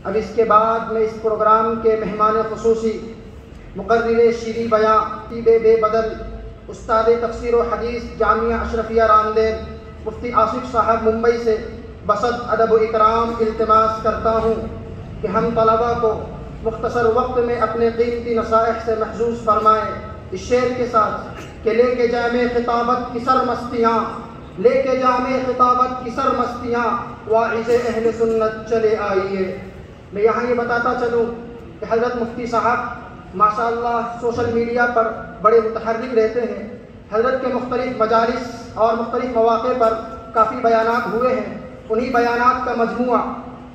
اب اس کے بعد میں اس پروگرام کے مہمان خصوصی مقرر شیریں بیاں طیب بے بدل استاد تفسیر و حدیث جامعہ اشرفیہ رامدیر مفتی آصف صاحب ممبئی سے بصد ادب و اکرام التماس کرتا ہوں کہ ہم طلباء کو مختصر وقت میں اپنے قیمتی نصائح سے محظوظ فرمائیں اس شعر کے ساتھ کہ لے کے جامع خطابت کی سر مستیاں، لے کے جامع خطابت کی سر مستیاں واعظ اہل سنت چلے آئیے۔ میں یہاں یہ بتاتا چلوں کہ حضرت مفتی صاحب ماشاء اللہ سوشل میڈیا پر بڑے متحرک رہتے ہیں۔ حضرت کے مختلف مجالس اور مختلف مواقع پر کافی بیانات ہوئے ہیں، انہی بیانات کا مجموعہ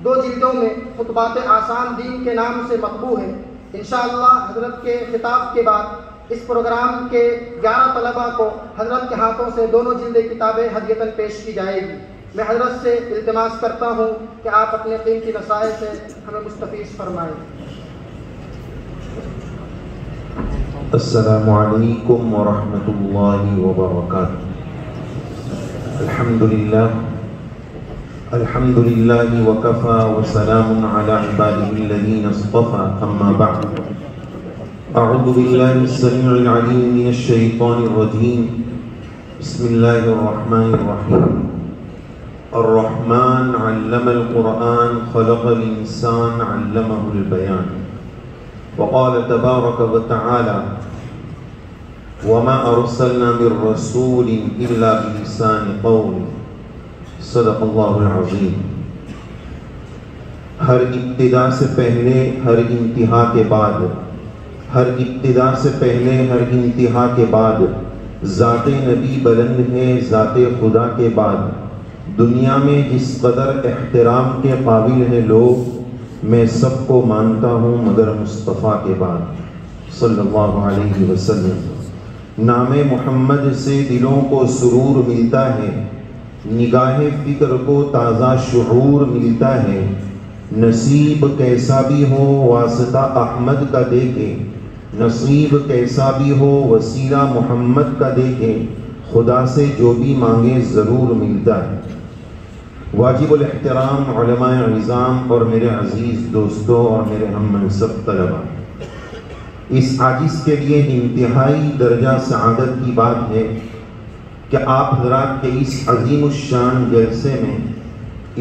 2 جلدوں میں خطبات آسان دین کے نام سے مطبوع ہے۔ انشاءاللہ حضرت کے خطاب کے بعد اس پروگرام کے 11 طلباء کو حضرت کے ہاتھوں سے دونوں جلد کتابیں ہدیۃً پیش کی جائے گی۔ میں حضرت سے التماس کرتا ہوں کہ آپ اپنے قیمتی نصائح سے ہمیں مستفیض فرمائیں۔ السلام علیکم ورحمۃ اللہ وبرکاتہ۔ الحمد للہ وکفى وسلام علی عباده الذین اصطفى اما بعد اعوذ باللہ السمیع العلیم من الشیطان الرجیم بسم اللہ الرحمن الرحیم الرحمن علم القرآن خلق الانسان علمہ البیان وقال تبارک وتعالی وما ارسلنا من رسول الا بلسان قوم صدق اللہ العظیم۔ ہر ابتدا سے پہلے ہر انتہا کے بعد، ہر ابتدا سے پہلے ہر انتہا کے بعد ذات نبی بلند ہے، ذات خدا کے بعد دنیا میں جس قدر احترام کے قابل ہیں لوگ، میں سب کو مانتا ہوں مگر مصطفیٰ کے بعد صلی اللہ علیہ وسلم۔ نام محمد سے دلوں کو سرور ملتا ہے، نگاہ فکر کو تازہ شعور ملتا ہے۔ نصیب کیسا بھی ہو واسطہ احمد کا دیکھے، نصیب کیسا بھی ہو وسیلہ محمد کا دیکھے، خدا سے جو بھی مانگے ضرور ملتا ہے۔ واجب الاحترام علماء عظام اور میرے عزیز دوستوں اور میرے ہم منصب طلباء، اس عاجز کے لیے انتہائی درجہ سعادت کی بات ہے کہ آپ حضرات کے اس عظیم الشان جلسے میں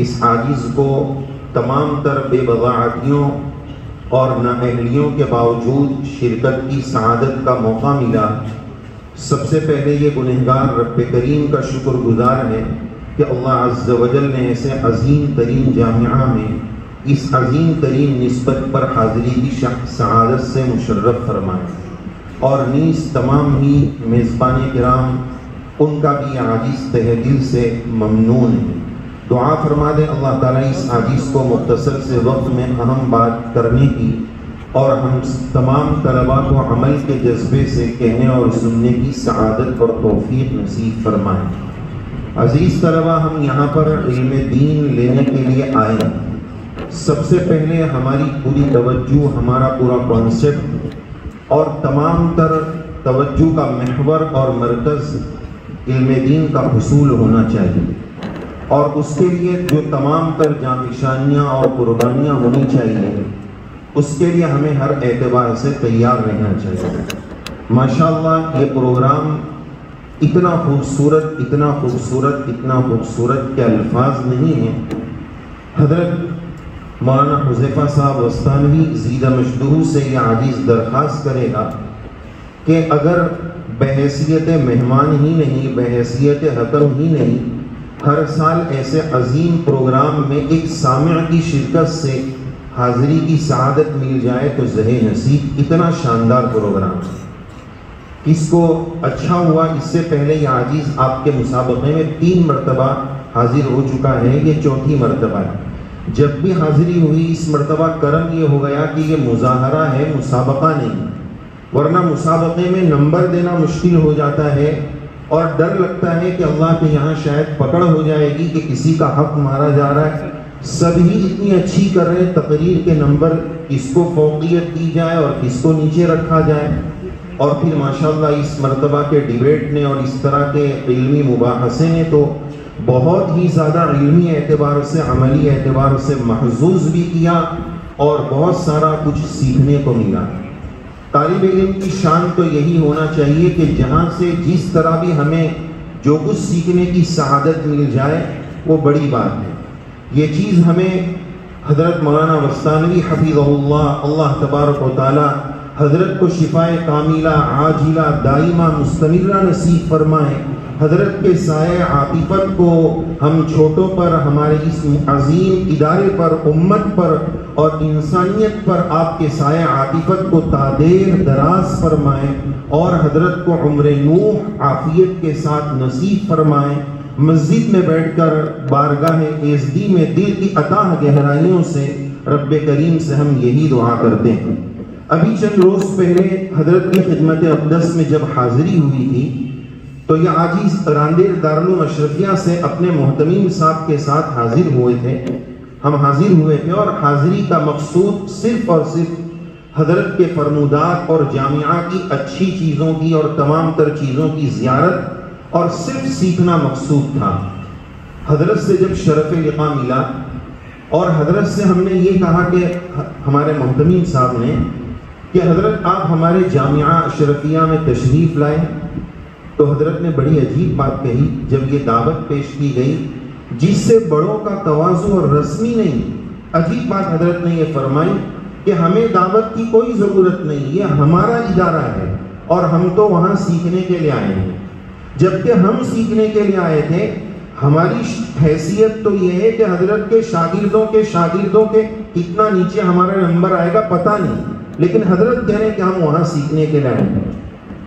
اس عاجز کو تمام تر بے بضاعتیوں اور نااہلیوں کے باوجود شرکت کی سعادت کا موقع ملا۔ سب سے پہلے یہ گنہگار رب کریم کا شکر گزار ہے کہ اللہ عز و جل نے ایسے عظیم ترین جامعہ میں اس عظیم ترین نسبت پر حاضری کی سعادت سے مشرف فرمائے، اور نیز تمام ہی میزبان کرام ان کا بھی عاجز تہ دل سے ممنون ہے۔ دعا فرما دیں اللہ تعالیٰ اس عاجز کو مختصر سے وقت میں اہم بات کرنے کی اور ہم تمام طلباء کو عمل کے جذبے سے کہنے اور سننے کی سعادت اور توفیق نصیب فرمائیں۔ عزیز طلباء، ہم یہاں پر علم دین لینے کے لیے آئے ہیں۔ سب سے پہلے ہماری پوری توجہ، ہمارا پورا کانسیپٹ اور تمام تر توجہ کا محور اور مرکز علم دین کا حصول ہونا چاہیے، اور اس کے لیے جو تمام تر جانشانیاں اور قربانیاں ہونی چاہیے، اس کے لیے ہمیں ہر اعتبار سے تیار رہنا چاہیے۔ ماشاءاللہ یہ پروگرام اتنا خوبصورت، اتنا خوبصورت، اتنا خوبصورت کہ الفاظ نہیں ہیں۔ حضرت مولانا حذیفہ صاحب وستانوی زیدہ مجدہ سے یہ عاجز درخواست کرے گا کہ اگر بحیثیت مہمان ہی نہیں، بحیثیت حکم ہی نہیں، ہر سال ایسے عظیم پروگرام میں ایک سامع کی شرکت سے حاضری کی سعادت مل جائے تو زہے نصیب۔ اتنا شاندار پروگرام کس کو اچھا ہوا۔ اس سے پہلے یہ عاجز آپ کے مسابقے میں 3 مرتبہ حاضر ہو چکا ہے، یہ 4تھی مرتبہ ہے۔ جب بھی حاضری ہوئی اس مرتبہ کرم یہ ہو گیا کہ یہ مظاہرہ ہے، مسابقہ نہیں، ورنہ مسابقے میں نمبر دینا مشکل ہو جاتا ہے اور ڈر لگتا ہے کہ اللہ کے یہاں شاید پکڑ ہو جائے گی کہ کسی کا حق مارا جا رہا ہے۔ سب ہی اتنی اچھی کر رہے تقریر کے نمبر کس کو فوقیت دی جائے اور کس کو نیچے رکھا جائے، اور پھر ماشاءاللہ اس مرتبہ کے ڈیبیٹ نے اور اس طرح کے علمی مباحثے نے تو بہت ہی زیادہ علمی اعتبار سے، عملی اعتبار سے محظوظ بھی کیا اور بہت سارا کچھ سیکھنے کو ملا۔ طالب علم کی شان تو یہی ہونا چاہیے کہ جہاں سے جس طرح بھی ہمیں جو کچھ سیکھنے کی سعادت مل جائے وہ بڑی بات ہے۔ یہ چیز ہمیں حضرت مولانا وستانوی حفظہ اللہ، اللہ تبارک و تعالی حضرت کو شفائے کاملہ عاجلہ دائمہ مستمرہ نصیب فرمائے۔ حضرت کے سائے عاطفت کو ہم چھوٹوں پر، ہمارے اس عظیم ادارے پر، امت پر اور انسانیت پر آپ کے سائے عاطفت کو تادیر دراز فرمائے اور حضرت کو عمر نوح عافیت کے ساتھ نصیب فرمائے۔ مسجد میں بیٹھ کر بارگاہ ایزدی میں دل کی عطا گہرائیوں سے رب کریم سے ہم یہی دعا کرتے ہیں۔ ابھی چند روز پہلے حضرت کی خدمت اقدس میں جب حاضری ہوئی تھی تو یہ عاجز راندیر دارالعلوم اشرفیہ سے اپنے محتمیم صاحب کے ساتھ حاضر ہوئے تھے۔ ہم حاضر ہوئے تھے اور حاضری کا مقصود صرف اور صرف حضرت کے فرمودات اور جامعہ کی اچھی چیزوں کی اور تمام تر چیزوں کی زیارت اور صرف سیکھنا مقصود تھا۔ حضرت سے جب شرف لقاء ملا اور حضرت سے ہم نے یہ کہا کہ ہمارے محتمیم صاحب نے کہ حضرت آپ ہمارے جامعہ اشرفیہ میں تشریف لائے، تو حضرت نے بڑی عجیب بات کہی جب یہ دعوت پیش کی گئی جس سے بڑوں کا تواضع اور رسمی نہیں۔ عجیب بات حضرت نے یہ فرمائی کہ ہمیں دعوت کی کوئی ضرورت نہیں، یہ ہمارا ادارہ ہے اور ہم تو وہاں سیکھنے کے لیے آئے ہیں۔ جبکہ ہم سیکھنے کے لیے آئے تھے، ہماری حیثیت تو یہ ہے کہ حضرت کے شاگردوں کے کتنا نیچے ہمارا نمبر آئے گا پتہ نہیں، لیکن حضرت کہہ رہے ہیں کہ ہم وہاں سیکھنے کے لیے آئے ہیں۔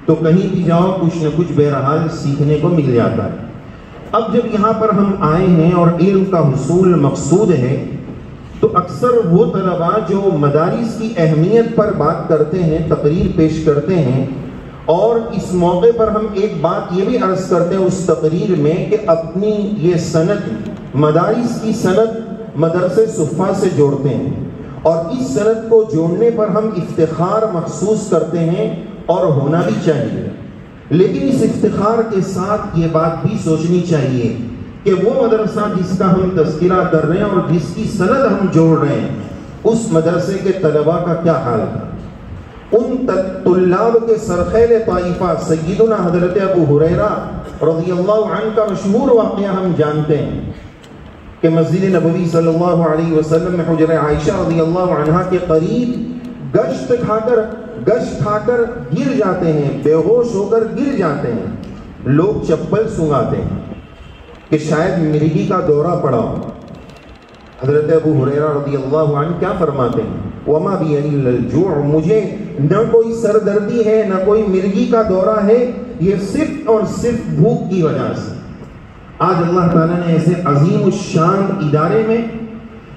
تو کہیں بھی جاؤ کچھ نہ کچھ بہرحال سیکھنے کو مل جاتا ہے۔ اب جب یہاں پر ہم آئے ہیں اور علم کا حصول مقصود ہے تو اکثر وہ طلباء جو مدارس کی اہمیت پر بات کرتے ہیں، تقریر پیش کرتے ہیں، اور اس موقع پر ہم ایک بات یہ بھی عرض کرتے ہیں اس تقریر میں کہ اپنی یہ سند مدارس کی سند مدرسے صفا سے جوڑتے ہیں اور اس سند کو جوڑنے پر ہم افتخار محسوس کرتے ہیں اور ہونا بھی چاہیے، لیکن اس افتخار کے ساتھ یہ بات بھی سوچنی چاہیے کہ وہ مدرسہ جس کا ہم تذکرہ کر رہے ہیں اور جس کی سند ہم جوڑ رہے ہیں اس مدرسے کے طلباء کا کیا حال تھا۔ ان طلاب کے سرخیل طائفہ سیدنا حضرت ابو ہریرہ رضی اللہ عنہ کا مشہور واقعہ ہم جانتے ہیں کہ مسجد نبوی صلی اللہ علیہ وسلم میں حجرہ عائشہ رضی اللہ عنہا کے قریب گشت کھا کر گر جاتے ہیں، بے ہوش ہو کر گر جاتے ہیں، لوگ چپل سنگاتے ہیں کہ شاید مرگی کا دورہ پڑا ہو۔ حضرت ابو ہریرہ رضی اللہ عنہ کیا فرماتے ہیں؟ وَمَا بِيَنِ الْجُوعُ، مجھے نہ کوئی سردردی ہے نہ کوئی مرگی کا دورہ ہے، یہ صرف اور صرف بھوک کی وجہ سے۔ آج اللہ تعالیٰ نے ایسے عظیم الشان ادارے میں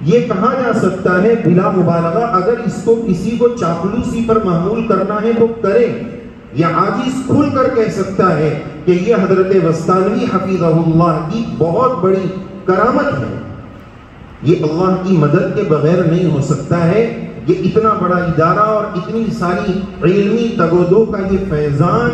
یہ کہا جا سکتا ہے بلا مبالغہ، اگر اس کو کسی کو چاپلوسی پر محمول کرنا ہے تو کرے، یا عاجز کھل کر کہہ سکتا ہے کہ یہ حضرت وستانوی حفظہ اللہ کی بہت بڑی کرامت ہے، یہ اللہ کی مدد کے بغیر نہیں ہو سکتا ہے۔ یہ اتنا بڑا ادارہ اور اتنی ساری علمی تگودو کا یہ فیضان،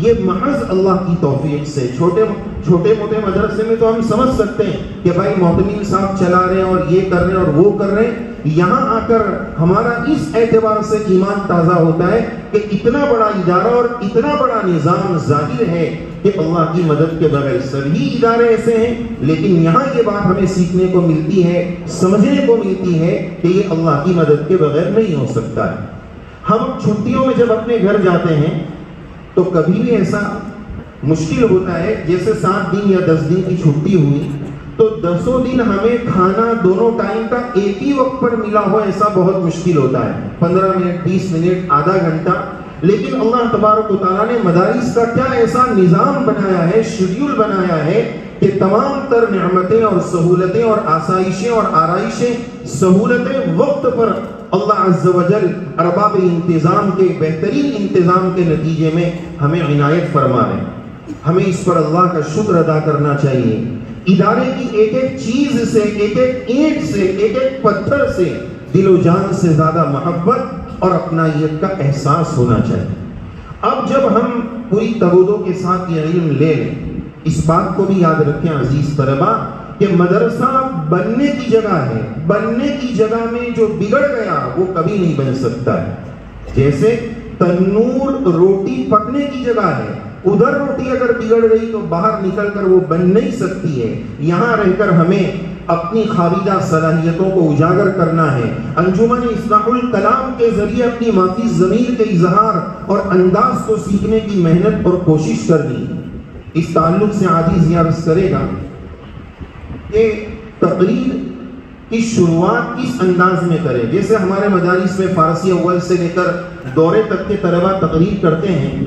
یہ محض اللہ کی توفیق سے۔ چھوٹے موٹے مدرسے میں تو ہم سمجھ سکتے ہیں کہ بھائی محتمین صاحب چلا رہے ہیں اور یہ کر رہے ہیں اور وہ کر رہے ہیں، یہاں آ کر ہمارا اس اعتبار سے ایمان تازہ ہوتا ہے کہ اتنا بڑا ادارہ اور اتنا بڑا نظام ظاہر ہے کہ اللہ کی مدد کے بغیر سبھی ادارے ایسے ہیں، لیکن یہاں یہ بات ہمیں سیکھنے کو ملتی ہے، سمجھنے کو ملتی ہے کہ یہ اللہ کی مدد کے بغیر نہیں ہو سکتا ہے۔ ہم چھٹیوں میں جب اپنے گھر جاتے ہیں تو کبھی بھی ایسا مشکل ہوتا ہے، جیسے 7 دن یا 10 دن کی چھٹی ہوئی تو 10 دن ہمیں کھانا دونوں ٹائم کا ایک ہی وقت پر ملا ہو، ایسا بہت مشکل ہوتا ہے، 15 منٹ 20 منٹ آدھا گھنٹہ۔ لیکن اللہ تبارک و تعالیٰ نے مدارس کا کیا ایسا نظام بنایا ہے، شیڈیول بنایا ہے کہ تمام تر نعمتیں اور سہولتیں اور آسائشیں اور آرائشیں سہولتیں وقت پر اللہ عز و جل ارباب انتظام کے بہترین انتظام کے نتیجے میں ہمیں عنایت فرما رہے ہیں۔ ہمیں اس پر اللہ کا شکر ادا کرنا چاہیے۔ ادارے کی ایک ایک چیز سے، ایک ایک اینٹ سے، ایک ایک پتھر سے دل و جان سے زیادہ محبت اور اپنائیت کا احساس ہونا چاہیے۔ اب جب ہم پوری تبودوں کے ساتھ یہ علم لے لیں، اس بات کو بھی یاد رکھیں عزیز طلبہ کہ مدرسہ بننے کی جگہ ہے، بننے کی جگہ میں جو بگڑ گیا وہ کبھی نہیں بن سکتا ہے. جیسے تنور روٹی پکنے کی جگہ ہے، ادھر روٹی اگر بگڑ گئی تو باہر نکل کر وہ بن نہیں سکتی ہے. یہاں رہ کر ہمیں اپنی خابیدہ صلاحیتوں کو اجاگر کرنا ہے. انجمن اصلاح الکلام کے ذریعے اپنی مافی ضمیر کے اظہار اور انداز کو سیکھنے کی محنت اور کوشش کرنی. اس تعلق سے عادی عرض کرے گا کہ تقریر کی شروعات کس انداز میں کریں. جیسے ہمارے مدارس میں فارسی اول سے لے کر دورے تک کے طلبہ تقریر کرتے ہیں،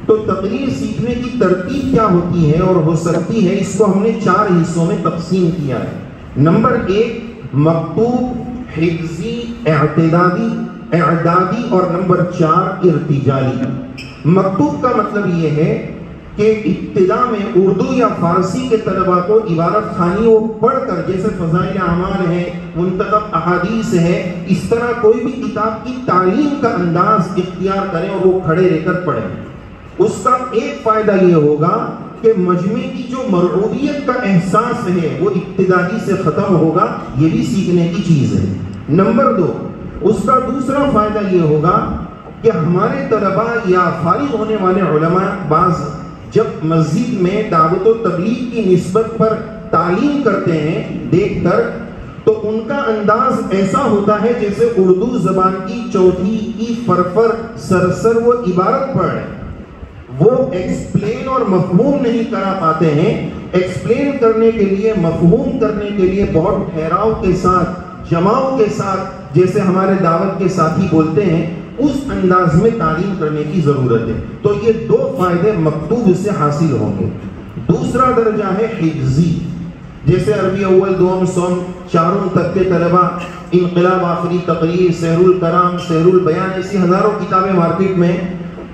تو تقریر سیکھنے کی ترتیب کیا ہوتی ہے اور ہو سکتی ہے، اس کو ہم نے 4 حصوں میں تقسیم کیا ہے. نمبر 1 مکتوب، حفظی، اعدادی اور نمبر 4 ارتجالی. مکتوب کا مطلب یہ ہے کہ ابتدا میں اردو یا فارسی کے طلبہ کو عبارت خانی وہ پڑھ کر، جیسے فضائل اعمال ہے، منتخب احادیث ہے، اس طرح کوئی بھی کتاب کی تعلیم کا انداز اختیار کریں اور وہ کھڑے رہ کر پڑھیں. اس کا ایک فائدہ یہ ہوگا کہ مجمع کی جو مرعوبیت کا احساس ہے وہ ابتدائی سے ختم ہوگا. یہ بھی سیکھنے کی چیز ہے. نمبر 2 اس کا دوسرا فائدہ یہ ہوگا کہ ہمارے طلبہ یا فارغ ہونے والے علماء بعض جب مسجد میں دعوت و تبلیغ کی نسبت پر تعلیم کرتے ہیں دیکھ کر، تو ان کا انداز ایسا ہوتا ہے جیسے اردو زبان کی چوتھی کی فرفر سرسر وہ عبارت پڑھ رہے ہیں. وہ ایکسپلین اور مفہوم نہیں کرا پاتے ہیں. ایکسپلین کرنے کے لیے، مفہوم کرنے کے لیے بہت ٹھہراؤ کے ساتھ، جماؤ کے ساتھ، جیسے ہمارے دعوت کے ساتھی بولتے ہیں، اس انداز میں تعلیم کرنے کی ضرورت ہے. تو یہ 2 فائدے مکتوب سے حاصل ہوں گے. دوسرا درجہ ہے حفظی. جیسے عربی اول، دوم، سوم، چاروں تک کے طلبہ انقلاب، آخری تقریر، سحر الکلام، سحر البیان، ایسی ہزاروں کتابیں مارکیٹ میں،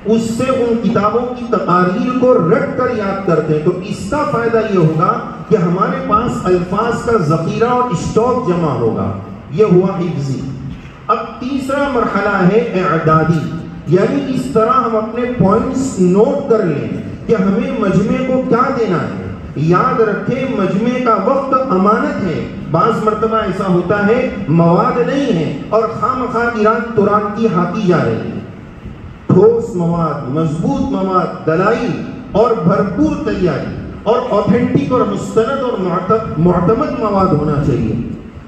اس سے ان کتابوں کی تقاریر کو رٹ کر یاد کرتے ہیں. تو اس کا فائدہ یہ ہوگا کہ ہمارے پاس الفاظ کا ذخیرہ اور اسٹاک جمع ہوگا. یہ ہوا حفظی. اب تیسرا مرحلہ ہے اعدادی، یعنی اس طرح ہم اپنے پوائنٹس نوٹ کر لیں کہ ہمیں مجمع کو کیا دینا ہے. یاد رکھیں مجمع کا وقت امانت ہے. بعض مرتبہ ایسا ہوتا ہے مواد نہیں ہے اور خواہ ایران توران کی ہاکی جا رہی ہے. ٹھوس مواد، مضبوط مواد، دلائل اور بھرپور تیاری اور اوتھینٹک اور مستند اور معتمد مواد ہونا چاہیے.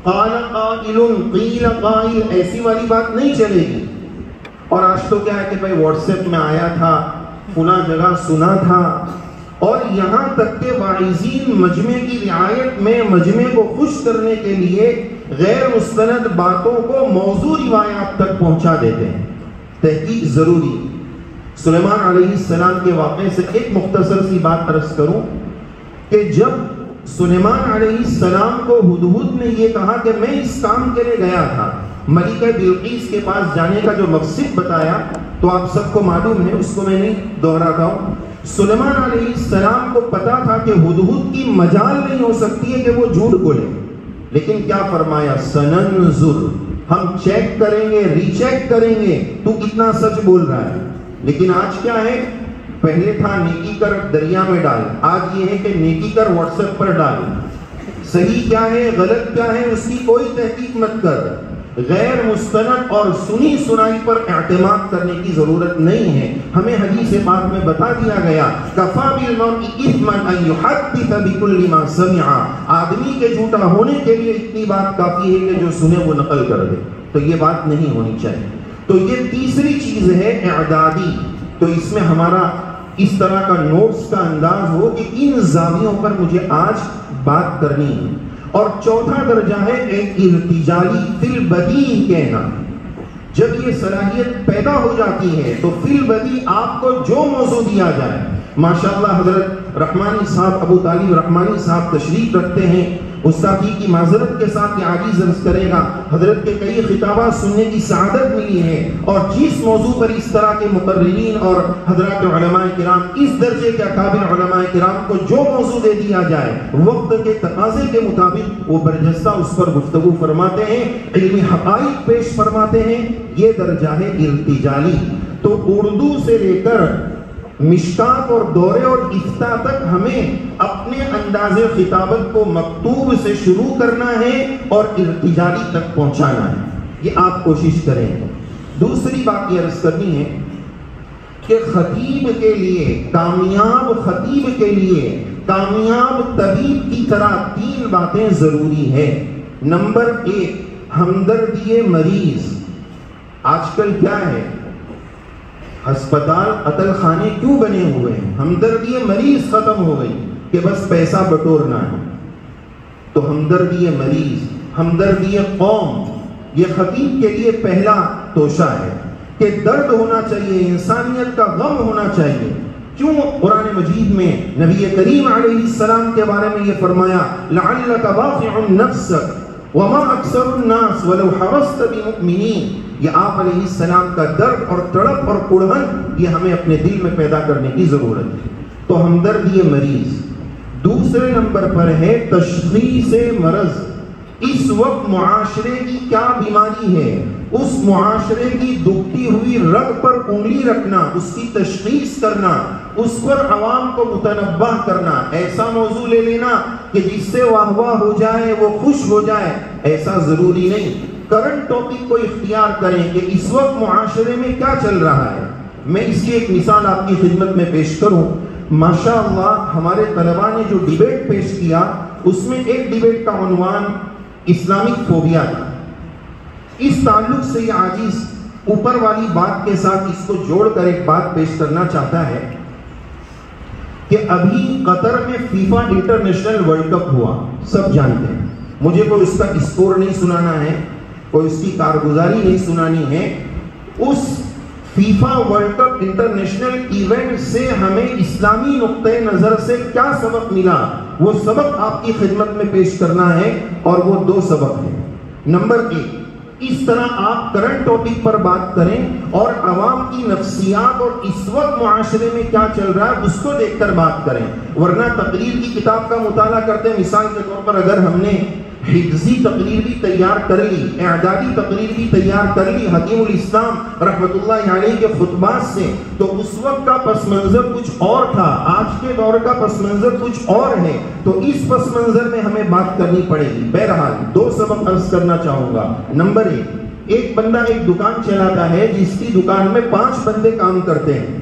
قال قائل، قیل قائل، ایسی والی بات نہیں چلے گی. اور آج تو کیا ہے کہ بھائی واٹس ایپ میں آیا تھا، فلاں جگہ سنا تھا. اور یہاں تک کہ واعظین مجمع کی رعایت میں مجمع کو خوش کرنے کے لیے غیر مستند باتوں کو موضوع روایات تک پہنچا دیتے ہیں. تحقیق ضروری. سلیمان علیہ السلام کے واقعے سے ایک مختصر سی بات عرض کروں کہ جب سلیمان علیہ السلام کو ہدہد نے یہ کہا کہ میں اس کام کے لیے گیا تھا، ملکہ بلقیس کے پاس جانے کا جو مقصد بتایا تو آپ سب کو معلوم ہے، اس کو میں نہیں دہراتا ہوں. سلیمان علیہ السلام کو پتا تھا کہ ہدہد کی مجال نہیں ہو سکتی ہے کہ وہ جھوٹ بولے، لیکن کیا فرمایا؟ سننظر، ہم چیک کریں گے، ری چیک کریں گے تو کتنا سچ بول رہا ہے. لیکن آج کیا ہے؟ پہلے تھا نیکی کر دریا میں ڈال، آج یہ ہے کہ نیکی کر واٹس ایپ پر ڈال. صحیح کیا ہے، غلط کیا ہے، اس کی کوئی تحقیق مت کر. غیر مستند اور سنی سنائی پر اعتماد کرنے کی ضرورت نہیں ہے. ہمیں حدیث پاک میں بتا دیا گیا کفا بالمرء اثما ان يحدث بكل ما سمع. آدمی کے جھوٹا ہونے کے لیے اتنی بات کافی ہے کہ جو سنے وہ نقل کر دے. تو یہ بات نہیں ہونی چاہیے. تو یہ تیسری چیز ہے اعدادی. تو اس میں ہمارا اس طرح کا نوٹس کا انداز ہو کہ ان زاویوں پر مجھے آج بات کرنی ہے. اور چوتھا درجہ ہے ایک ارتجالی، فی البدیع کہنا. جب یہ صلاحیت پیدا ہو جاتی ہے تو فی البدیع آپ کو جو موضوع دیا جائے. ماشاءاللہ حضرت رحمانی صاحب، ابو طالب رحمانی صاحب تشریف رکھتے ہیں. استادی کی معذرت کے ساتھ یہ عاجز عرض کرے گا، حضرت کے کئی خطابات سننے کی سعادت ملی ہے. اور جس موضوع پر اس طرح کے مقررین اور حضرات علماء کرام، اس درجے کے اکابر علماء کرام کو جو موضوع دے دیا جائے وقت کے تقاضے کے مطابق وہ برجستہ اس پر گفتگو فرماتے ہیں، علمی حقائق پیش فرماتے ہیں. یہ درجہ ہے ارتجالی. تو اردو سے لے کر مشکات اور دورے اور افتاء تک ہمیں اپنے انداز خطابت کو مکتوب سے شروع کرنا ہے اور ارتجالی تک پہنچانا ہے. یہ آپ کوشش کریں. دوسری بات یہ عرض کرنی ہے کہ خطیب کے لیے، کامیاب خطیب کے لیے، کامیاب طبیب کی طرح 3 باتیں ضروری ہیں. نمبر 1 ہمدردی مریض. آج کل کیا ہے، ہسپتال قتل خانے کیوں بنے ہوئے ہیں؟ ہمدردی مریض ختم ہو گئی کہ بس پیسہ بٹورنا ہے. تو ہمدردی مریض، ہمدردی قوم، یہ خطیب کے لیے پہلا توشہ ہے کہ درد ہونا چاہیے، انسانیت کا غم ہونا چاہیے. کیوں قرآن مجید میں نبی کریم علیہ السلام کے بارے میں یہ فرمایا لعلک باخع نفسک وما اکثر الناس ولو حرصت بمؤمنین. یہ آپ علیہ السلام کا درد اور تڑپ اور کڑھن یہ ہمیں اپنے دل میں پیدا کرنے کی ضرورت ہے. تو ہمدردی مریض. دوسرے نمبر پر ہے تشخیص مرض. اس وقت معاشرے کی کیا بیماری ہے، اس معاشرے کی دکھتی ہوئی رگ پر انگلی رکھنا، اس کی تشخیص کرنا، اس پر عوام کو متنبہ کرنا. ایسا موضوع لے لینا کہ جس سے واہ واہ ہو جائے، وہ خوش ہو جائے، ایسا ضروری نہیں. کرنٹ ٹاپک کو اختیار کریں کہ اس وقت معاشرے میں کیا چل رہا ہے. میں اس کی ایک مثال آپ کی خدمت میں پیش کروں. ماشاءاللہ ہمارے طلباء نے جو ڈیبیٹ پیش کیا اس میں ایک ڈیبیٹ کا عنوان اسلامک فوبیا تھا. اس تعلق سے یہ عاجز اوپر والی بات کے ساتھ اس کو جوڑ کر ایک بات پیش کرنا چاہتا ہے کہ ابھی قطر میں فیفا انٹرنیشنل ورلڈ کپ ہوا، سب جانتے ہیں. مجھے کوئی اس کا اسکور نہیں سنانا ہے، کوئی اس کی کارگزاری نہیں سنانی ہے. اس FIFA World Cup international event سے ہمیں اسلامی نقطۂ نظر سے کیا سبق ملا، وہ سبق آپ کی خدمت میں پیش کرنا ہے. اور وہ 2 سبق ہیں. نمبر 1، اس طرح آپ کرنٹ ٹاپک پر بات کریں اور عوام کی نفسیات اور اس وقت معاشرے میں کیا چل رہا ہے اس کو دیکھ کر بات کریں. ورنہ تقریر کی کتاب کا مطالعہ کرتے ہیں، مثال کے طور پر اگر ہم نے حفظی تقریر بھی تیار کر لی، اعدادی تقریر بھی تیار کر لی حکیم الاسلام رحمۃ اللہ علیہ کے خطبات سے، تو اس وقت کا پس منظر کچھ اور تھا، آج کے دور کا پس منظر کچھ اور ہے. تو اس پس منظر میں ہمیں بات کرنی پڑے گی. بہرحال 2 سبق عرض کرنا چاہوں گا. نمبر 1، ایک بندہ ایک دکان چلاتا ہے جس کی دکان میں 5 بندے کام کرتے ہیں.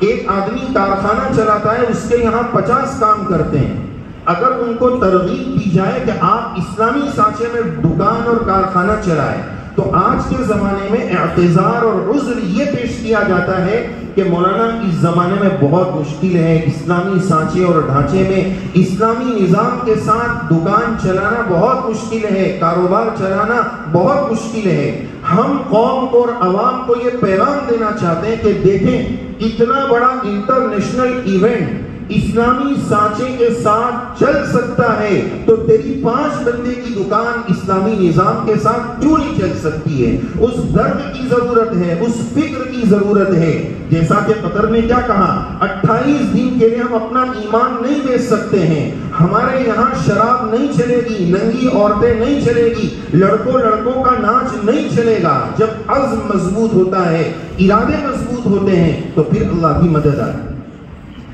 ایک آدمی کارخانہ چلاتا ہے، اس کے یہاں 50 کام کرتے ہیں. اگر ان کو ترغیب دی جائے کہ آپ اسلامی سانچے میں دکان اور کارخانہ چلائیں، تو آج کے زمانے میں اعتذار اور عذر یہ پیش کیا جاتا ہے کہ مولانا اس زمانے میں بہت مشکل ہے، اسلامی سانچے اور ڈھانچے میں اسلامی نظام کے ساتھ دکان چلانا بہت مشکل ہے، کاروبار چلانا بہت مشکل ہے. ہم قوم کو اور عوام کو یہ پیغام دینا چاہتے ہیں کہ دیکھیں اتنا بڑا انٹرنیشنل ایونٹ اسلامی سانچے کے ساتھ چل سکتا ہے تو تیری 5 بندے کی دکان اسلامی نظام کے ساتھ کیوں نہیں چل سکتی ہے؟ اس درد کی ضرورت ہے، اس فکر کی ضرورت ہے. جیسا کہ قطر نے کیا کہا، 28 دن کے لیے ہم اپنا ایمان نہیں بیچ سکتے ہیں. ہمارے یہاں شراب نہیں چلے گی، ننگی عورتیں نہیں چلے گی، لڑکوں کا ناچ نہیں چلے گا. جب عزم مضبوط ہوتا ہے، ارادے مضبوط ہوتے ہیں تو پھر اللہ کی مدد آتی ہے.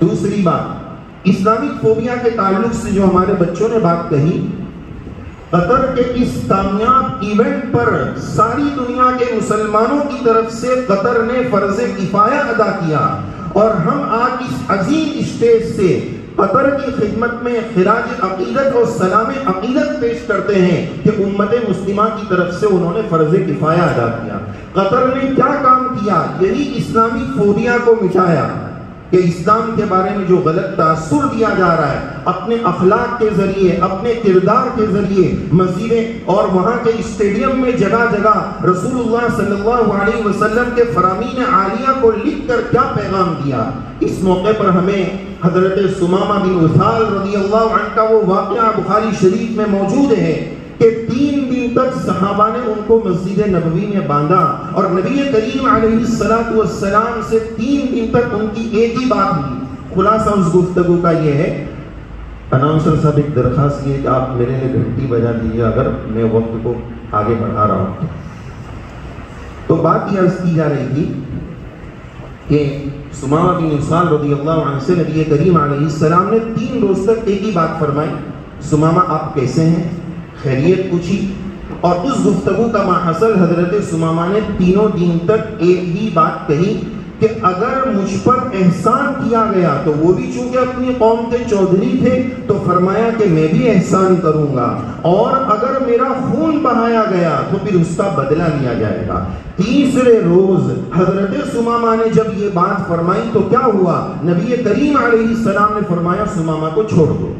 دوسری بات، اسلامک فوبیا کے تعلق سے جو ہمارے بچوں نے بات کہی، قطر کے اس کامیاب ایونٹ پر ساری دنیا کے مسلمانوں کی طرف سے قطر نے فرض کفایہ ادا کیا، اور ہم آج اس عظیم اسٹیج سے قطر کی خدمت میں خراج عقیدت اور سلام عقیدت پیش کرتے ہیں کہ امت مسلمہ کی طرف سے انہوں نے فرض کفایہ ادا کیا. قطر نے کیا کام کیا؟ یہی اسلامی فوبیا کو مٹایا کہ اسلام کے بارے میں جو غلط تاثر دیا جا رہا ہے اپنے اخلاق کے ذریعے، اپنے کردار کے ذریعے، مسجدیں اور وہاں کے اسٹیڈیم میں جگہ جگہ رسول اللہ صلی اللہ علیہ وسلم کے فرامین عالیہ کو لکھ کر کیا پیغام دیا. اس موقع پر ہمیں حضرت ثمامہ بن اثال رضی اللہ عنہ کا وہ واقعہ بخاری شریف میں موجود ہے کہ 3 دن تک صحابہ نے ان کو مسجد نبوی میں باندھا، اور نبی کریم علیہ السلام سے 3 دن تک ان کی ایک ہی بات ہوئی. خلاصہ اس گفتگو کا یہ ہے، اناؤنسر صاحب ایک درخواست یہ کہ آپ میرے لیے گھنٹی بجا دیجیے اگر میں وقت کو آگے بڑھا رہا ہوں. تو بات یہ عرض کی جا رہی تھی کہ سمامہ بن اسال رضی اللہ عنہ سے نبی کریم علیہ السلام نے 3 روز تک ایک ہی بات فرمائی، سمامہ آپ کیسے ہیں، خیریت پوچھی، اور اس گفتگو کا ماحصل حضرت سمامہ نے 3 دن تک ایک ہی بات کہی کہ اگر مجھ پر احسان کیا گیا تو وہ بھی چونکہ اپنی قوم کے چودھری تھے تو فرمایا کہ میں بھی احسان کروں گا، اور اگر میرا خون بہایا گیا تو پھر اس کا بدلہ لیا جائے گا۔ تیسرے روز حضرت سمامہ نے جب یہ بات فرمائی تو کیا ہوا، نبی کریم علیہ السلام نے فرمایا سمامہ کو چھوڑ دو،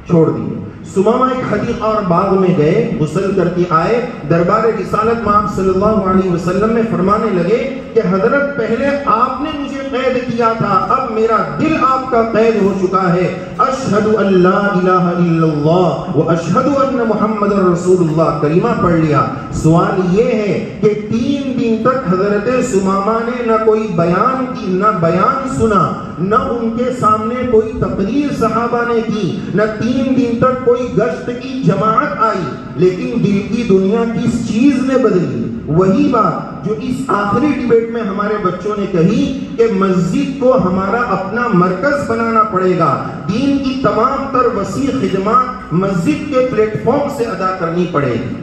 چھوڑ دیے۔ سمامہ ایک حدیقہ اور باغ میں گئے، غسل کر کے آئے، دربار رسالت مآب صلی اللہ علیہ وسلم میں فرمانے لگے کہ حضرت پہلے آپ نے مجھے قید کیا تھا، اب میرا دل آپ کا قید ہو چکا ہے، اشہد ان لا الہ الا اللہ و اشہد ان محمد رسول اللہ کلمہ پڑھ لیا۔ سوال یہ ہے کہ 3 دن تک حضرت سمامہ نے نہ کوئی بیان کی، نہ بیان سنا، نہ ان کے سامنے کوئی تقریر صحابہ نے کی، نہ 3 دن تک کوئی گشت کی جماعت آئی، لیکن دل کی دنیا کس چیز نے بدلی؟ وہی بات جو اس آخری ڈیبیٹ میں ہمارے بچوں نے کہی کہ مسجد کو ہمارا اپنا مرکز بنانا پڑے گا، دین کی تمام تر وسیع خدمات مسجد کے پلیٹ فارم سے ادا کرنی پڑے گی۔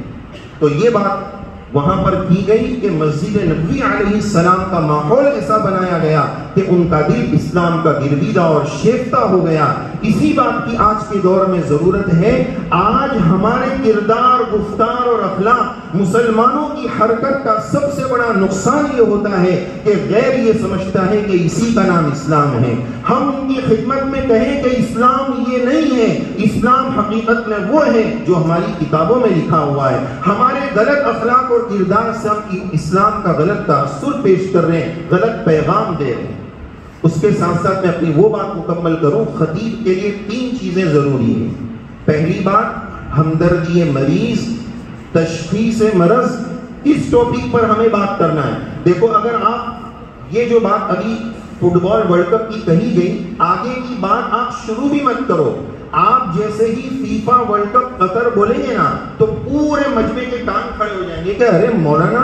تو یہ بات وہاں پر کی گئی کہ مسجد نبوی علیہ السلام کا ماحول ایسا بنایا گیا کہ ان کا دل اسلام کا گرویدہ اور شیفتہ ہو گیا۔ اسی بات کی آج کے دور میں ضرورت ہے۔ آج ہمارے کردار، گفتار اور اخلاق، مسلمانوں کی حرکت کا سب سے بڑا نقصان یہ ہوتا ہے کہ غیر یہ سمجھتا ہے کہ اسی کا نام اسلام ہے۔ ہم ان کی خدمت میں کہیں کہ اسلام یہ نہیں ہے، اسلام حقیقت میں وہ ہے جو ہماری کتابوں میں لکھا ہوا ہے۔ ہمارے غلط اخلاق اور کردار سے ہم اسلام کا غلط تاثر پیش کر رہے ہیں، غلط پیغام دے رہے ہیں۔ اس کے ساتھ ساتھ میں اپنی وہ بات مکمل کروں، خطیب کے لیے 3 چیزیں ضروری ہیں۔ پہلی بات ہمدردی مریض، تشخیص مرض، اس ٹاپک پر ہمیں بات کرنا ہے۔ دیکھو اگر آپ یہ جو بات ابھی فٹ بال ورلڈ کپ کی کہی گئی، آگے کی بات آپ شروع بھی مت کرو۔ آپ جیسے ہی فیفا ورلڈ کپ قطر بولیں گے نا تو پورے مجمع کے کان کھڑے ہو جائیں گے کہ ارے مولانا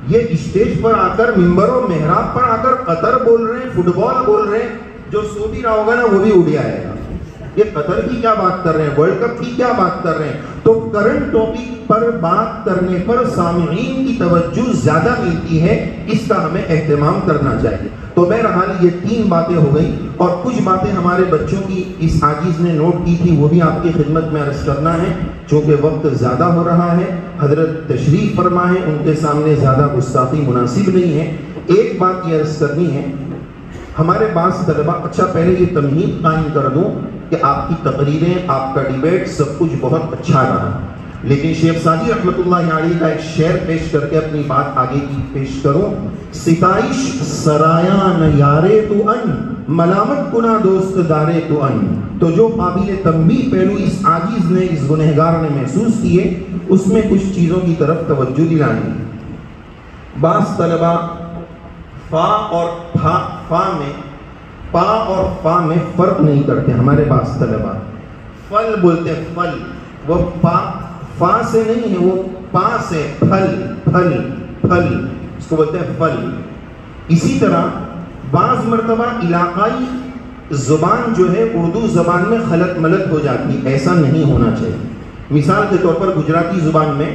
یہ اسٹیج پر آ کر، ممبر و محراب پر آ کر قطر بول رہے ہیں، فٹ بال بول رہے ہیں، جو سو بھی رہا ہوگا نا وہ بھی اڑ آئے گا۔ یہ قطر کی کیا بات کر رہے ہیں، ورلڈ کپ کی کیا بات کر رہے ہیں؟ تو کرنٹ ٹاپک پر بات کرنے پر سامعین کی توجہ زیادہ ملتی ہے، اس کا ہمیں اہتمام کرنا چاہیے۔ تو بہرحال یہ 3 باتیں ہو گئی، اور کچھ باتیں ہمارے بچوں کی اس عاجز نے نوٹ کی تھی، وہ بھی آپ کی خدمت میں عرض کرنا ہے، چونکہ وقت زیادہ ہو رہا ہے۔ حضرت تشریف فرما ہے، ان کے سامنے زیادہ گستاخی مناسب نہیں ہے۔ ایک بات یہ عرض کرنی ہے، ہمارے بعض طلبہ، اچھا پہلے یہ تمہید قائم کر دوں کہ آپ کی تقریریں، آپ کا ڈیبیٹ سب کچھ بہت اچھا رہا، لیکن شیخ سعدی رحمۃ اللہ علیہ کا ایک شعر پیش کر کے اپنی بات آگے کی پیش کروں۔ ستائش سرایاں نہ یارے تو ان، ملامت کنا دوست دارے تو ان۔ تو جو قابل تنبیہ پہلو اس عاجز نے، اس گنہگار نے محسوس کیے، اس میں کچھ چیزوں کی طرف توجہ دلانی۔ بعض طلبہ فا اور فا میں فرق نہیں کرتے۔ ہمارے پاس طلبہ فل بولتے ہیں، فل، وہ فا سے نہیں ہے، وہ پا سے، پھل پھل پھل، اس کو بولتے ہیں فل۔ اسی طرح بعض مرتبہ علاقائی زبان جو ہے اردو زبان میں خلط ملط ہو جاتی، ایسا نہیں ہونا چاہیے۔ مثال کے طور پر گجراتی زبان میں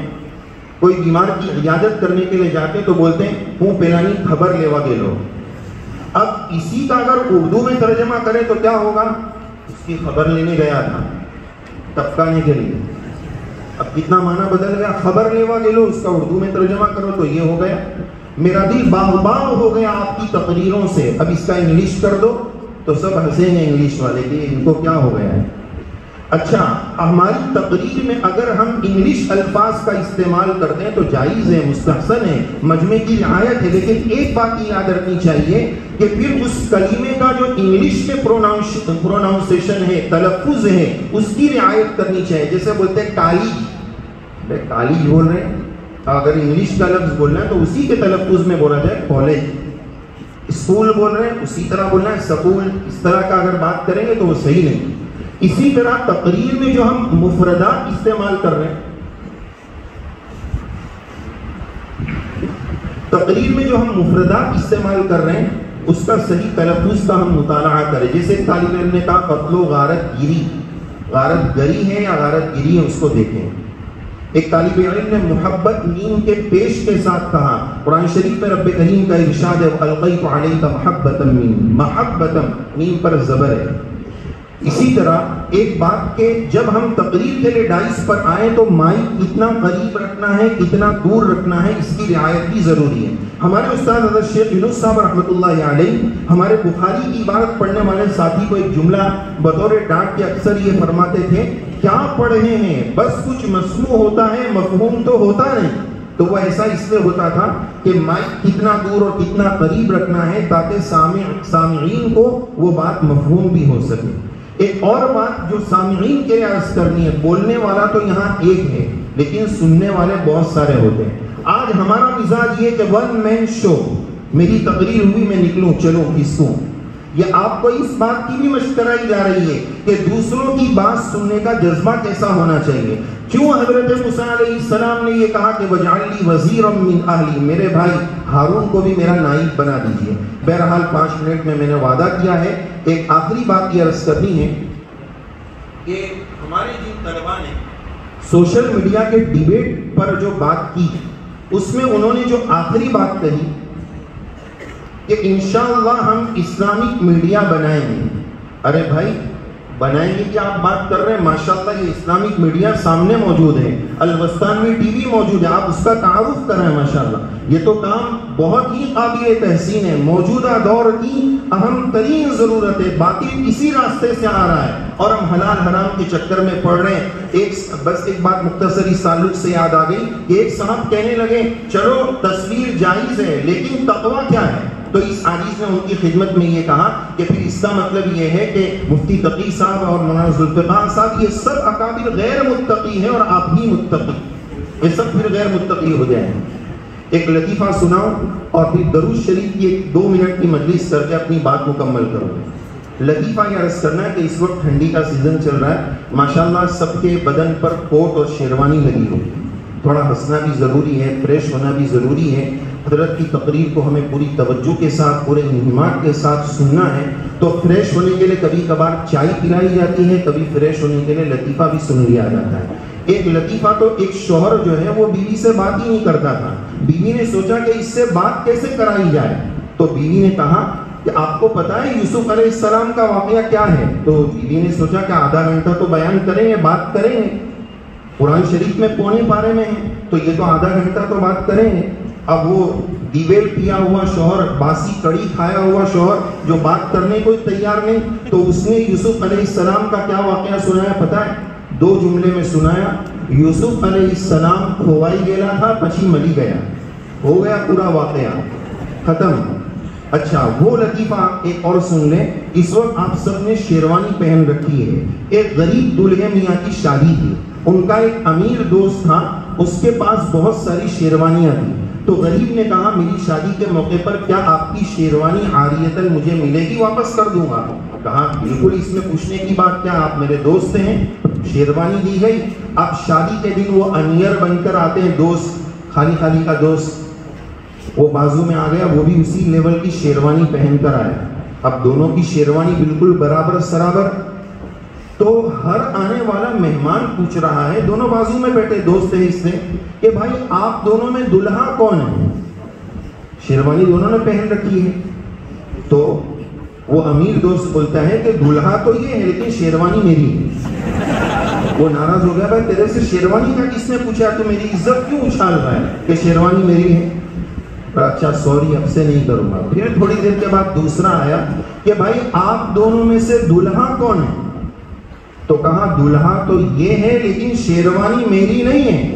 کوئی بیمار کی عیادت کرنے کے لیے جاتے تو بولتے ہیں ہوں پلانی خبر لیوا دے لو۔ اب اسی کا اگر اردو میں ترجمہ کریں تو کیا ہوگا؟ اس کی خبر لینے گیا تھا ٹپکانے کے لیے، اب کتنا معنی بدل گیا۔ خبر لیوا لے لو، اس کا اردو میں ترجمہ کرو تو یہ ہو گیا۔ میرا دل باغ باغ ہو گیا آپ کی تقریروں سے، اب اس کا انگلش کر دو تو سب ہنسیں گے انگلش والے کہ ان کو کیا ہو گیا ہے۔ اچھا، ہماری تقریر میں اگر ہم انگلش الفاظ کا استعمال کرتے ہیں تو جائز ہے، مستحسن ہے، مجمع کی رعایت ہے، لیکن ایک بات یہ یاد رکھنی چاہیے کہ پھر اس کلمے کا جو انگلش میں پروناؤنسیشن ہے، تلفظ ہے، اس کی رعایت کرنی چاہیے۔ جیسے بولتے ہیں کالج، کالج بول رہے ہیں، اگر انگلش کا لفظ بولنا ہے تو اسی کے تلفظ میں بولا جائے کالج۔ اسکول بول رہے ہیں اسی طرح بولنا ہے سکول، اس طرح کا اگر بات کریں گے تو وہ صحیح نہیں۔ اسی طرح تقریر میں جو ہم مفردات استعمال کر رہے ہیں، تقریر میں جو ہم مفردات استعمال کر رہے ہیں اس کا صحیح تلفظ کا ہم مطالعہ کریں. جیسے ایک طالب علم نے کہا قتل و غارت گیری، غارت گری ہے یا غارت گیری ہے اس کو دیکھیں. ایک طالب علم نے محبت میم کے پیش کے ساتھ کہا. قرآن شریف میں رب کریم کا ارشاد ہے القیت علیک محبۃ میم، محبت میم پر زبر ہے. اسی طرح ایک بات کہ جب ہم تقریر کے لیے ڈائس پر آئیں تو مائک کتنا قریب رکھنا ہے کتنا دور رکھنا ہے اس کی رعایت بھی ضروری ہے. ہمارے استاد حضرت شیخ یونس صاحب رحمۃ اللہ علیہ ہمارے بخاری کی عبارت پڑھنے والے ساتھی کو ایک جملہ بطور ڈانٹ کے اکثر یہ فرماتے تھے کیا پڑھ رہے ہیں بس کچھ مسموع ہوتا ہے مفہوم تو ہوتا نہیں. تو وہ ایسا اس لیے ہوتا تھا کہ مائک کتنا دور اور کتنا قریب رکھنا ہے تاکہ سامعین کو وہ بات مفہوم بھی ہو سکے. ایک اور بات جو سامعین کے لیے عرض کرنی ہے، بولنے والا تو یہاں ایک ہے لیکن سننے والے بہت سارے ہوتے ہیں. آج ہمارا مزاج یہ کہ ون مین شو، میری تقریر ہوئی میں نکلوں چلو کس کو. یہ آپ کو اس بات کی بھی مشق کرائی جا رہی ہے کہ دوسروں کی بات سننے کا جذبہ کیسا ہونا چاہیے. کیوں حضرت موسیٰ علیہ السلام نے یہ کہا کہ وَاجْعَلْ لِي وَزِيرًا مِّنْ أَهْلِي، میرے بھائی ہارون کو بھی میرا نائب بنا دیجئے. بہرحال 5 منٹ میں نے وعدہ کیا ہے. ایک آخری بات یہ عرض کرنی ہے کہ ہمارے جن طلباء نے سوشل میڈیا کے ڈیبیٹ پر جو بات کی اس میں انہوں نے جو آخری بات کہی کہ انشاءاللہ ہم اسلامک میڈیا بنائیں گے. ارے بھائی بنائیں گے کیا آپ بات کر رہے ہیں؟ ماشاءاللہ یہ اسلامک میڈیا سامنے موجود ہے، الوستانوی ٹی وی موجود ہے، آپ اس کا تعارف کریں. ماشاءاللہ یہ تو کام بہت ہی قابل تحسین ہے. موجودہ دور کی اہم ترین ضرورت ہے. باطل اسی راستے سے آ رہا ہے اور ہم حلال حرام کے چکر میں پڑ رہے ہیں. بس ایک بات مختصری تعلق سے یاد آ گئی کہ ایک صاحب کہنے لگے چلو تصویر جائز ہے لیکن تقویٰ کیا ہے؟ تو اس عزیز نے ان کی خدمت میں یہ کہا کہ پھر اس کا مطلب یہ ہے کہ مفتی تقی صاحب اور مولانا ذوالفقار صاحب یہ سب اکابر غیر متقی ہیں اور آپ ہی متقی، یہ سب پھر غیر متقی ہو جائیں. ایک لطیفہ سناؤ اور پھر درود شریف کی ایک 2 منٹ کی مجلس کر کے اپنی بات مکمل کرو. لطیفہ یہ عرض کرنا ہے کہ اس وقت ٹھنڈی کا سیزن چل رہا ہے. ماشاءاللہ سب کے بدن پر کوٹ اور شیروانی لگی ہو. تھوڑا ہنسنا بھی ضروری ہے، فریش ہونا بھی ضروری ہے. حضرت کی تقریر کو ہمیں پوری توجہ کے ساتھ پورے انہماک کے ساتھ سننا ہے. تو فریش ہونے کے لیے کبھی کبھار چائے پلائی جاتی ہے، کبھی فریش ہونے کے لیے لطیفہ بھی سن لیا جاتا ہے. ایک لطیفہ تو ایک شوہر جو ہے وہ بیوی سے بات ہی نہیں کرتا تھا. بیوی نے سوچا کہ اس سے بات کیسے کرائی جائے. تو بیوی نے کہا کہ آپ کو پتا ہے یوسف علیہ السلام کا واقعہ کیا ہے؟ تو بیوی نے سوچا کہ آدھا گھنٹہ تو بیان کریں گے، بات کریں گے. قرآن شریف میں 4 پارے میں ہے تو یہ تو آدھا گھنٹہ تو بات کریں گے. اب وہ دیویل پیا ہوا شوہر، باسی کڑی کھایا ہوا شوہر جو بات کرنے کو تیار نہیں، تو اس نے یوسف علیہ السلام کا کیا واقعہ سنایا پتہ ہے؟ 2 جملے میں سنایا. یوسف علیہ السلام کھوائی گیا تھا پچھی ملی گیا، ہو گیا پورا واقعہ ختم. اچھا وہ لطیفہ ایک اور سن لیں. اس وقت آپ سب نے شیروانی پہن رکھی ہے. ایک غریب دلہے میاں کی شادی تھی. ان کا ایک امیر دوست تھا، اس کے پاس بہت ساری شیروانیاں تھیں. تو غریب نے کہا میری شادی کے موقع پر کیا آپ کی شیروانی عاریتاً مجھے ملے گی؟ واپس کر دوں گا. کہا بالکل، اس میں پوچھنے کی بات کیا، آپ میرے دوست ہیں. شیروانی دی گئی. اب شادی کے دن وہ انیر بن کر آتے ہیں، دوست خالی خالی کا دوست وہ بازو میں آ گیا، وہ بھی اسی لیول کی شیروانی پہن کر آیا. اب دونوں کی شیروانی بالکل برابر سرابر. تو ہر آنے والا مہمان پوچھ رہا ہے، دونوں بازو میں بیٹھے دوست ہیں اس نے، کہ بھائی آپ دونوں میں دلہا کون ہے؟ شیروانی دونوں نے پہن رکھی ہے. تو وہ امیر دوست بولتا ہے کہ دلہا تو یہ ہے لیکن شیروانی میری ہے. وہ ناراض ہو گیا، بھائی تیرے سے شیروانی کا کس نے پوچھا؟ تو میری عزت کیوں اچھال رہا ہے کہ شیروانی میری ہے؟ اچھا سوری اب سے نہیں کروں گا. پھر تھوڑی دیر کے بعد دوسرا آیا کہ بھائی آپ دونوں میں سے دلہا کون ہے؟ تو کہا دلہا تو یہ ہے لیکن شیروانی میری نہیں ہے.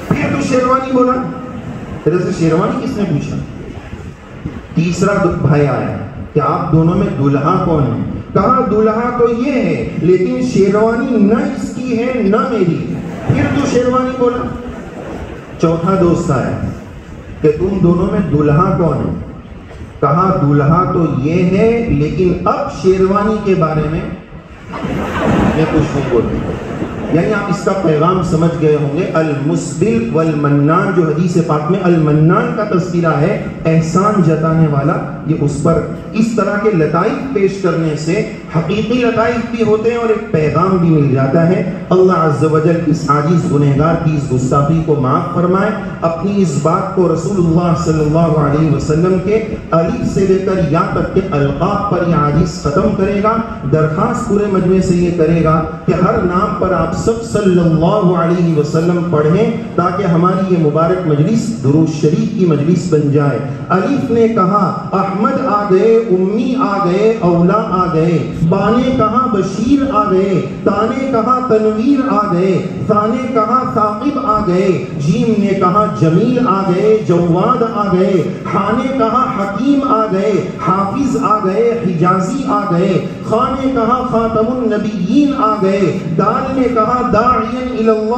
پھر تو شیروانی بولا، تیرے سے شیروانی کس نے پوچھا؟ تیسرا بھائی آیا کہ آپ دونوں میں دلہا کون ہے؟ کہا دلہا تو یہ ہے لیکن شیروانی نہ اس کی ہے نہ میری. پھر تو شیروانی بولا. چوتھا دوست آیا کہ تم دونوں میں دلہا کون ہے؟ کہا دلہا تو یہ ہے لیکن اب شیروانی کے بارے میں کچھ نہیں بولتی. یعنی آپ اس کا پیغام سمجھ گئے ہوں گے. المسبل والمنان جو حدیث پاک میں المنان کا تذکرہ ہے، احسان جتانے والا، یہ اس پر اس طرح کے لطائف پیش کرنے سے حقیقی لطائف بھی ہوتے ہیں اور ایک پیغام بھی مل جاتا ہے. اللہ عز و جل اس عاجز گنہگار کی اس گستاخی کو معاف فرمائے. اپنی اس بات کو رسول اللہ صلی اللہ علیہ وسلم کے الف سے لے کر یا تک کے القاب پر یہ عاجز ختم کرے گا. درخواست پورے مجمع سے یہ کرے گا کہ ہر نام پر آپ سب صلی اللہ علیہ وسلم پڑھیں تاکہ ہماری یہ مبارک مجلس درود شریف کی مجلس بن جائے. الف نے کہا احمد آ گئے، امی آ گئے، اولا آ گئے. با نے کہا بشیر آ گئے، تا نے کہا تنویر آ گئے، ثا نے کہا ثاقب آ گئے، جیم نے کہا جمیل آ گئے، جواد آ گئے، ہا نے کہا حکیم آ گئے، حافظ آ گئے، حجازی آ گئے، خا نے کہا خاتم النبیین آ گئے، دال نے کہا داعین الی اللہ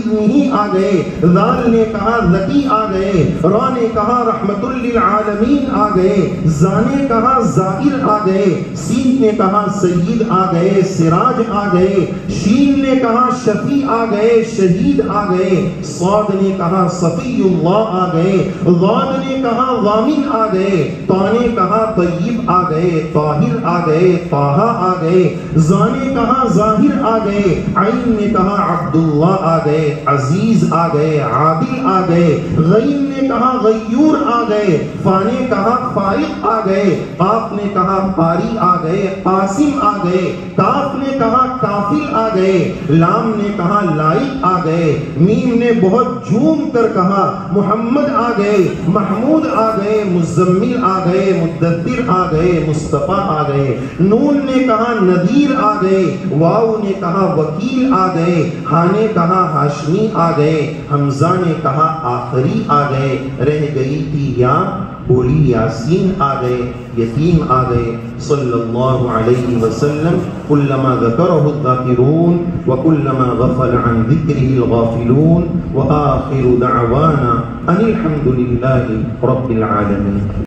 باذنہ آ گئے، ذال نے کہا ذکی آ گئے، را نے کہا رحمت للعالمین آ گئے، زا نے کہا زائر آ گئے، سین نے کہا سید آ گئے، سراج آ گئے، شین نے کہا شفیع آ گئے، شہید آ گئے، صاد نے کہا صفی اللہ آ گئے، ضاد نے کہا ضامن آ گئے، طا نے کہا طیب آ گئے، طاہر آ گئے، طٰہٰ آ گئے، ظا نے کہا ظاہر آ گئے، عین نے کہا عبداللہ آ گئے، عزیز آ گئے، عادل آ گئے، غین نے کہا غیور آ گئے، فا نے کہا فائق آ گئے، قاف نے کہا قاری آ گئے، قاسم آ گئے، کاف نے کہا کافل آ گئے، لام نے کہا لائق آ گئے، میم نے بہت جھوم کر کہا محمد آ گئے، محمود آ گئے، مزمل آ گئے، مدثر آ گئے، مصطفیٰ آ گئے، نون نے کہا نذیر آ گئے، واو نے کہا وکیل آ گئے، ہا نے کہا ہاشمی آ گئے، حمزہ نے کہا آخری آ گئے، رہ گئی تھی یا بولی یاسین آ گئے، یتیم آ گئے. صلی اللہ علیہ وسلم کلما ذکرہ الذاکرون وکلما غفل عن ذکرہ الغافلون وآخر دعوانا ان الحمد للہ رب العالمین.